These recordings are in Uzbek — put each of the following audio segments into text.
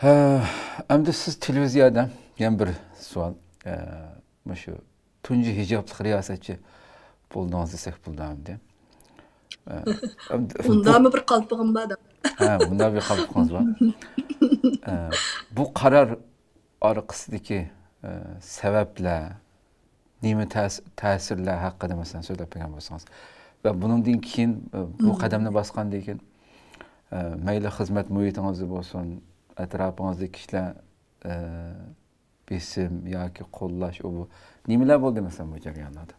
Endi siz televiziyada yana bir savol. Shu tunji hijobli riyosatchi bo'ldingiz desak bo'ladimi? Undami bir qalpig'im bor. Bunday bir qalpingiz bor. Bu qaror orqasidagi sabablar, nima ta'sirlar haqida masalan so'zlab bergan bo'lsangiz va bundan keyin bu qadamni bosgandan keyin mayli xizmat muhitingizda bo'lsin, atrofingizdagi kishilar besim yoki qo'llash bu nimalar bo'ldi masalan bu jarayonlarda?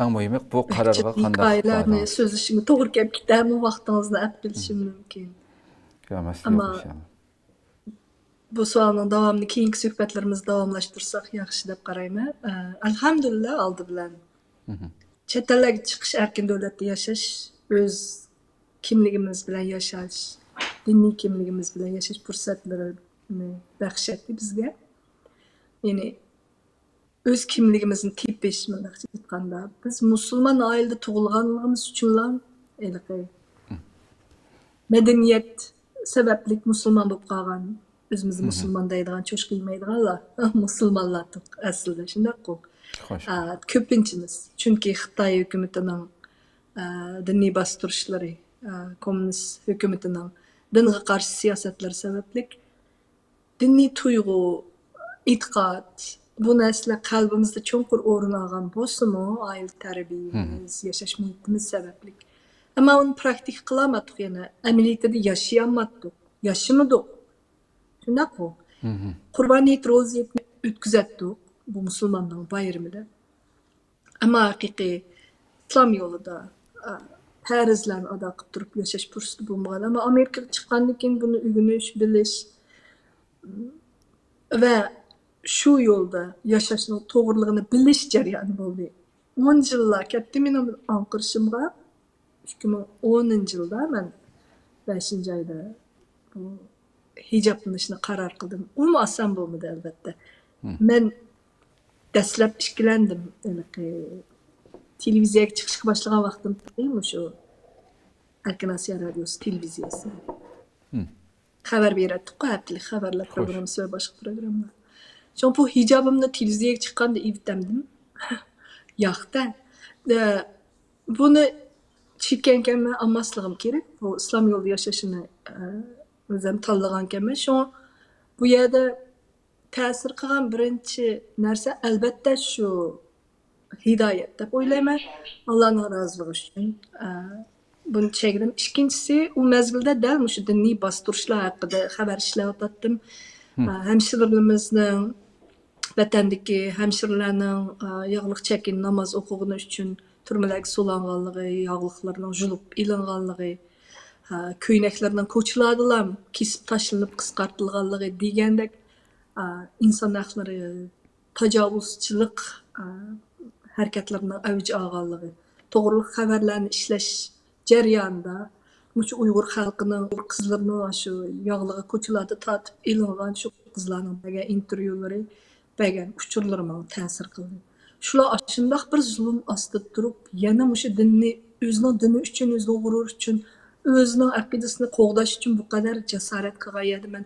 Eng muhimi bu qarorga qanday hikoyalarni so'zlashimga to'g'ri kelib ketadi, vaqtingizni olib kelishim mumkin. Ammo bu savolning davomini keyingi suhbatlarimizda davomlashtirsak yaxshi deb qarayman. Alhamdulillah oldi bilan chet ellarga chiqish, erkin davlatda yashash, o'z kimligimiz bilan yashash, diniy kimligimiz bilan yashash fursatlarini baxsh etdi bizga. Ya'ni o'z kimligimizni tepish maqsadida aytganda, biz musulmon oilada tug'ilganligimiz uchun madaniyat sababli musulmon bo'lib qolgan, o'zimizni musulmon deydigan cho'sh qilmaydiganlar musulmonlar aslida shunday-ku. Ko'pinchimiz, chunki Xitoy hukumatining diniy bostirishlari, kommunist hukumatining dinga qarshi siyosatlari sababli diniy tuyg'u, e'tiqod bu narsalar qalbimizda cho'nqur o'rin olgan bo'lsa-mu, oila tarbiyamiz, yashash muhitimiz sababli. Ammo uni praktik qilamadik, yana amaliyotda yashayolmadik, yashamadik. Shunday-ku. Qurbon hayit ro'zasini o'tkazatdik, bu musulmonlar bayramida. Ammo haqiqiy islom yo'lida farzlarni ado qilib turib yashash fursati bo'lmagan. Ammo Amerikaga chiqqandan keyin buni o'rganish, bilish va shu yo'lda yashashning to'g'riligini bilish jarayoni bo'ldi. 10 yillar ketdi mening anqirishimga. 2010-yilda men 5-oyda bu hijoblanishni qaror qildim. U oson bo'lmadi albatta. Men dastlab ishkilandim. Televiziyaga chiqishga boshlagan vaqtim shu Erkin Osiyo radiosi televiziyasi. Xabar beradi-ku, haftalik xabarlar programmasi va boshqa programmalar. Çünkü bu hijabımda televizyaya çıkkanda ivtamdım. Yo'qda. Bunu çekkenken ben anmasligim kerak. Bu islom yo'lida yashashini o'zim tanlaganman. Shu bu yerda ta'sir qilgan birinchi narsa albatta shu hidoyat deb o'ylayman. Allohning roziligi uchun. Buni chekdim. Ikkinchisi, u mezgilda dal shu diniy bostirishlar haqida xabar ishlayotdim. Hemşirerimizning vatandagi hemşirelarning yog'liq chekin namoz o'qigani uchun turmalarga so'langanligi, yog'liqlarning julib ilinganligi, ko'ynaklarning ko'chalardan kesib tashlanib qisqartirilganligi degandek inson haqlari, tajovuzchilik harakatlarining avj olganligi, to'g'ri xabarlarni ishlash jarayonida Muş Uygur xalqining qizlarining shu yog'lig'i ko'chalarda tatib ilingan shu qizlarning bergan intervyulari, bergan uchurlari menga ta'sir qildi. Shular shundoq bir zulm ostida turib, yana mushu dinni o'zining dini uchun, o'zining g'urur uchun, o'zining aqidasini qo'g'dash uchun bu qadar jasorat qilgan edi. Men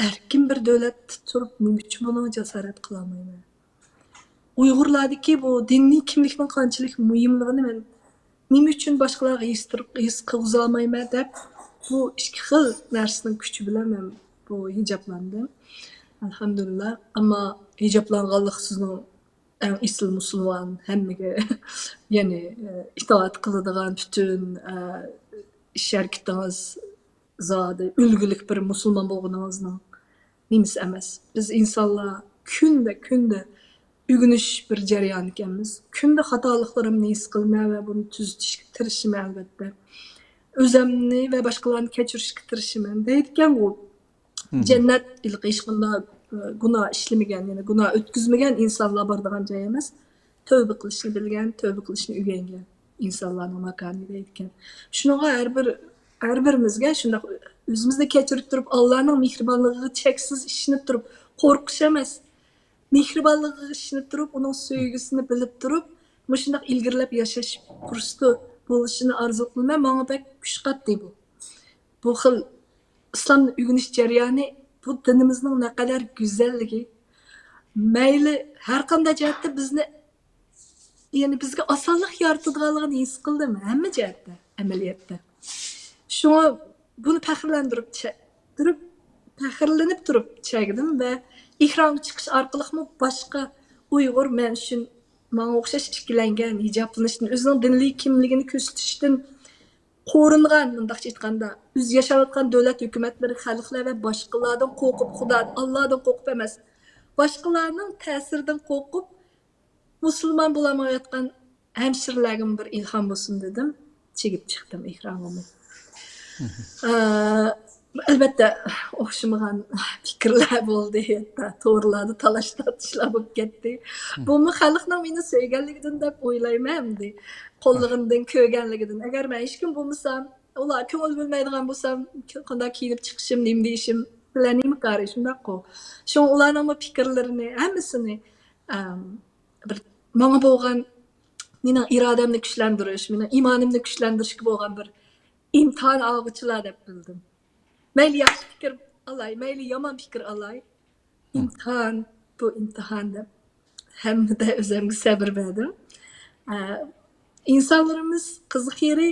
erkin bir davlatda turib, nima uchun buni jasorat qila olmayman? Uyg'urlardagi bu diniy kimlikning qanchalik muhimligini men nima uchun boshqalarga his qilg'iza olmayman deb bu ikki xil narsaning kuchi bilan men bu hijoblandim. Alhamdulillah. Ammo hijoblanganlik sizning eng asl musulmon hammaga ya'ni itoat qiladigan butun ish harakatingiz zodi ulgulik bir musulmon bo'lganingizning nimasi emas. Biz insonlar kunda Ügünüş bir jarayon ekanmiz. Kunda xatoliklarımni his qilmay va buni tuzatishga tirishim albatta. O'zimni va boshqalarni kechirishga tirishim. Deydigan u jannat hech qanday gunoh ishlamagan, ya'ni gunoh o'tkazmagan insonlar boradigan joy emas. Tövbe qilishni bilgan, tövbe qilishni o'rgangan insonlarning makoni deydigan. Shuninga har birimizga shunday o'zimizni kechirib turib, Allohning mehribonligiga cheksiz ishinib turib, qo'rqish emas. Mehribonligiga ishinib turib, uning sevgisini bilib turib, shunday ilgirlab yashash fursati bo'lishini orzu qilmay, menga bak kuch qatdi bu. Bu xil İslamni öğreniş jarayoni bu dinimizning naqadar go'zalligi. Mayli har qanday jihatda bizni yani bizga osonlik yaratadiganligini his qildim hamma jihatda amaliyotda. Shunga buni faxrlanib turib chagdim va ekranga chiqish orqali boshqa Uyg'ur men uchun menga o'xshash ikkilangan hijoblanishdan o'zining dinli kimligini ko'rsatishdan qo'ringan mundaqcha aytganda o'z yashayotgan davlat hukumatlari xalqlar va boshqalardan qo'rqib xudodan Allohdan qo'rqib emas boshqalarning ta'siridan qo'rqib musulmon bo'lolmayotgan hamshirlarga bir ilhom bo'lsin dedim chegib chiqdim ekranga. Albatta o'xshamagan fikrlar bo'ldi, hatto to'g'rilarda talash tortishlar bo'lib ketdi. Buni xalqning meni sevganligidan deb o'ylayman, qo'llig'idan ko'rganligidan. Agar men hech kim bo'lmasam, ular ko'ngil bo'lmaydigan bo'lsam, qanday kiyinib chiqishim, nima deyishim bilan nima qarish shundaqku. Shu ularning fikrlarini hammasini bir menga bo'lgan mening irodamni kuchlantirish, mening iymonimni kuchlantirishga bo'lgan bir imtihon olg'uchilar deb bildim. Mayli yaxshi fikr olay, mayli yomon fikr olay. İmtihan, bu imtihan deb hammada o'zimga sabr berdim. İnsanlarımız qiziq yeri,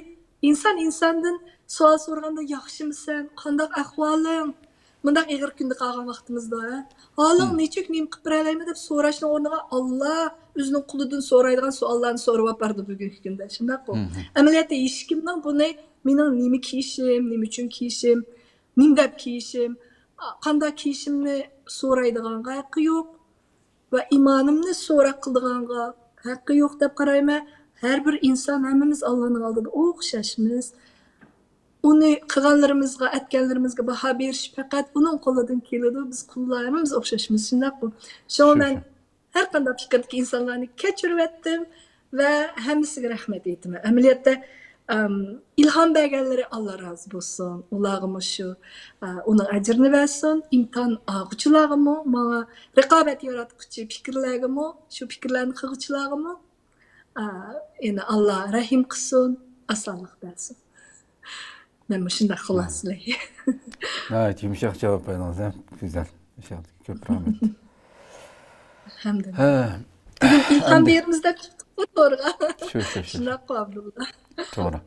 insondan savol so'raganda yaxshimisan, qanday ahvoling? Bundaq ig'ir kunda qolgan vaqtimizda, holing nechuk nima qilib beralaymi deb so'rashning o'rniga Alloh o'zining qulidan so'raydigan savollarni so'rab berdi bugungi kunda. Shundaqku. Amaliyotda hech kimning buni mening nima kiyishim, nima uchun kiyishim, nima deb kiyishim, qanday kiyishimni so'raydiganga haqqi yo'q va iymonimni so'roq qiladiganga haqqi yo'q deb qarayman. Har bir inson hammamiz Allohning oldida o'xshashmiz. Uni qilganlarimizga, aytganlarimizga baho berish faqat uning qo'lidan keladi. Biz qullar hammamiz o'xshashmiz. Shundaqmi? Shunga men har qanday fikrdagi insonlarni kechirib etdim va hammasiga rahmat aytaman. Amaliyotda ilhom berganlari Alloh rozi bo'lsin. Ularga shu uning ajrini bersin. Imtihon olg'uchilarga menga raqobat yaratuvchi fikrlarga shu fikrlarni qiluvchilarga yani Alloh rahim qilsin, osonlik bersin. Ben şunday xulosalay. Evet, yumuşak cevap verdiniz. Güzel. İnşallah. Çok rahmet. Alhamdulillah. İlham bir yerimizde tuttuk mu doğru? Şu. Şunday qabullar. Doğru.